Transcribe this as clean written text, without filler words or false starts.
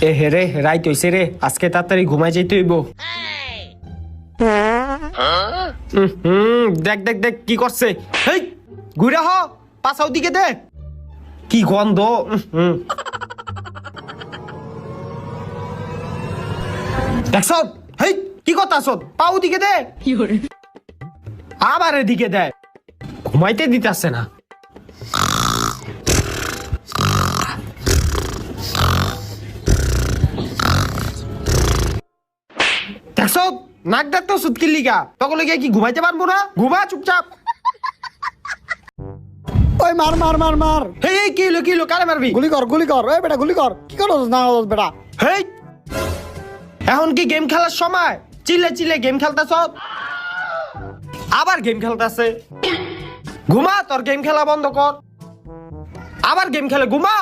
এ হে রে, রাইত হইছে রে, আজকে তাড়াতাড়ি ঘুমাই যাইতে হইব। দেখ দেখ দেখ কি করছে। হেই ঘুরে হ, পাছাও দিকে দেখ, কি গন্ধ। দেখছ, হেই কি করতাছ, পাও দিকে দে, আবার এদিকে দে, ঘুমাইতে দিতেছে না। দেখছ, নাক ডাকতো সুতকির লিগা, তখন লিগা কি ঘুমাইতে পারবো না? ঘুমা চুপচাপ। ওই মার মার মার মার, হেই কি হলো কি হলো, কারে মারবি? গুলি কর, ওই বেটা গুলি কর। কি করছ না বেটা? হেই এখন কি গেম খেলার সময়? চিল্লে চিল্লে গেম খেলতাছ, আবার গেম খেলতাছে। ঘুমা, তোর গেম খেলা বন্ধ কর, আবার গেম খেলে ঘুমা।